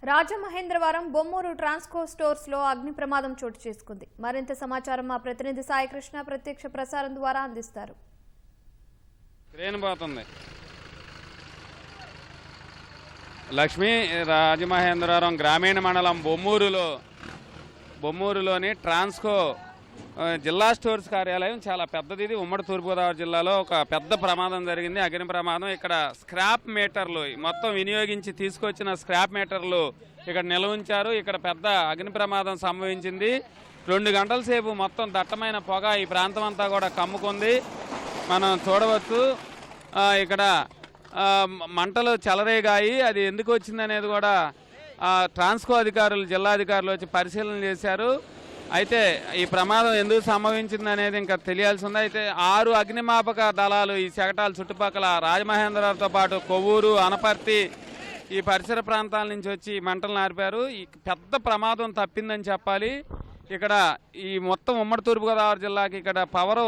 Rajamahendravaram Bommuru Transco stores లో అగ్ని ప్రమాదం చోటు చేసుకుంది. మరింత సమాచారం మా ప్రతినిధి సాయి కృష్ణ ప్రత్యక్ష ప్రసారం ద్వారా అందిస్తారు. లక్ష్మి రాజమహేంద్రవరం గ్రామీణ మండలం బొమ్మూరులోని ట్రాన్స్కో జిల్లా స్టోర్స్ కార్యాలయం చాలా పెద్దది. ఇది ఉమ్మడి తూర్పుగోదావరి జిల్లాలో ఒక పెద్ద ప్రమాదం జరిగింది, అగ్ని ప్రమాదం. ఇక్కడ స్క్రాప్ మీటర్లు మొత్తం వినియోగించి తీసుకొచ్చిన స్క్రాప్ మీటర్లు ఇక్కడ నిల్వ ఉంచారు. ఇక్కడ పెద్ద అగ్ని ప్రమాదం సంభవించింది. 2 గంటల సేపు మొత్తం దట్టమైన పొగ ఈ ప్రాంతం అంతా కూడా కమ్ముకుంది. మనం చూడవచ్చు ఇక్కడ మంటలు చెలరేగాయి. అది ఎందుకు వచ్చింది అనేది కూడా ట్రాన్స్కో అధికారులు, జిల్లా అధికారులు వచ్చి పరిశీలన చేశారు. అయితే ఈ ప్రమాదం ఎందుకు సంభవించింది అనేది ఇంకా తెలియాల్సి ఉంది. అయితే 6 అగ్నిమాపక దళాలు ఈ శకటాల చుట్టుపక్కల రాజమహేంద్రవరంతో పాటు కొవ్వూరు, అనపర్తి ఈ పరిసర ప్రాంతాల నుంచి వచ్చి మంటలు నార్పారు. ఈ పెద్ద ప్రమాదం తప్పిందని చెప్పాలి. ఇక్కడ ఈ మొత్తం ఉమ్మడి తూర్పుగోదావరి జిల్లాకి ఇక్కడ పవరు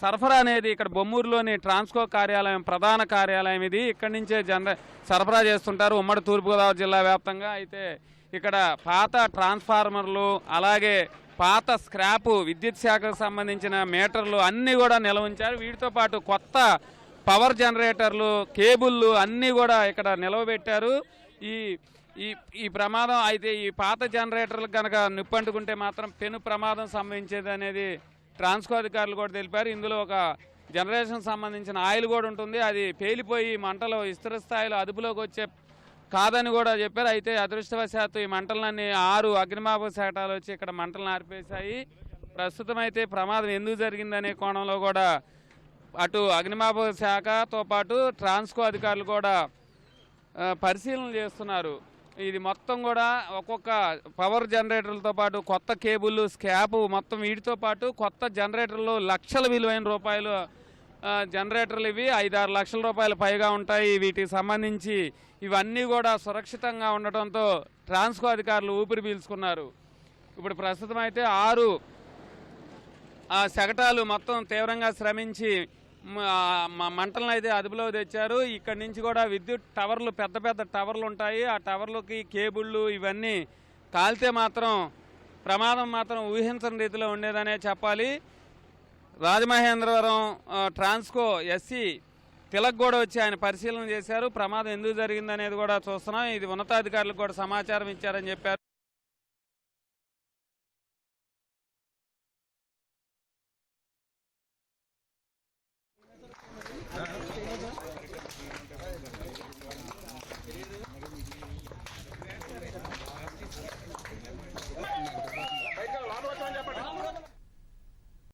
సరఫరా అనేది ఇక్కడ బొమ్మూరులోని ట్రాన్స్కో కార్యాలయం ప్రధాన కార్యాలయం ఇది. ఇక్కడి నుంచే సరఫరా చేస్తుంటారు ఉమ్మడి తూర్పుగోదావరి జిల్లా వ్యాప్తంగా. అయితే ఇక్కడ పాత ట్రాన్స్ఫార్మర్లు, అలాగే పాత స్క్రాపు, విద్యుత్ శాఖకు సంబంధించిన మీటర్లు అన్నీ కూడా నిల్వ ఉంచారు. వీటితో పాటు కొత్త పవర్ జనరేటర్లు, కేబుళ్ళు అన్నీ కూడా ఇక్కడ నిలవబెట్టారు. ఈ ప్రమాదం అయితే ఈ పాత జనరేటర్లు కనుక నిప్పంటుకుంటే మాత్రం పెను ప్రమాదం సంభవించేది అనేది ట్రాన్స్కో అధికారులు కూడా తెలిపారు. ఇందులో ఒక జనరేషన్ సంబంధించిన ఆయిల్ కూడా ఉంటుంది. అది పేలిపోయి మంటలు విస్తృత స్థాయిలో అదుపులోకి వచ్చే కాదని కూడా చెప్పారు. అయితే అదృష్టవశాత్తు ఈ మంటలన్నీ 6 అగ్నిమాపక శాఖలు వచ్చి ఇక్కడ మంటలను ఆర్పేశాయి. ప్రస్తుతం అయితే ప్రమాదం ఎందుకు జరిగిందనే కోణంలో కూడా అటు అగ్నిమాపక శాఖతో పాటు ట్రాన్స్కో అధికారులు కూడా పరిశీలన చేస్తున్నారు. ఇది మొత్తం కూడా ఒక్కొక్క పవర్ జనరేటర్లతో పాటు కొత్త కేబుల్, స్క్రాప్ మొత్తం వీటితో పాటు కొత్త జనరేటర్లు లక్షల విలువైన రూపాయలు జనరేటర్లు ఇవి 5-6 లక్షల రూపాయలు పైగా ఉంటాయి. వీటికి సంబంధించి ఇవన్నీ కూడా సురక్షితంగా ఉండటంతో ట్రాన్స్కో అధికారులు ఊపిరి పీల్చుకున్నారు. ఇప్పుడు ప్రస్తుతం అయితే 6 శకటాలు మొత్తం తీవ్రంగా శ్రమించి మంటలను అయితే అదుపులో తెచ్చారు. ఇక్కడి నుంచి కూడా విద్యుత్ టవర్లు, పెద్ద పెద్ద టవర్లు ఉంటాయి. ఆ టవర్లకి కేబుళ్ళు ఇవన్నీ కాలితే మాత్రం ప్రమాదం మాత్రం ఊహించని రీతిలో ఉండేదనే చెప్పాలి. రాజమహేంద్రవరం ట్రాన్స్కో ఎస్సీ తిలక్ కూడా వచ్చి ఆయన పరిశీలన చేశారు. ప్రమాదం ఎందుకు జరిగిందనేది కూడా చూస్తున్నాం. ఇది ఉన్నతాధికారులకు కూడా సమాచారం ఇచ్చారని చెప్పారు.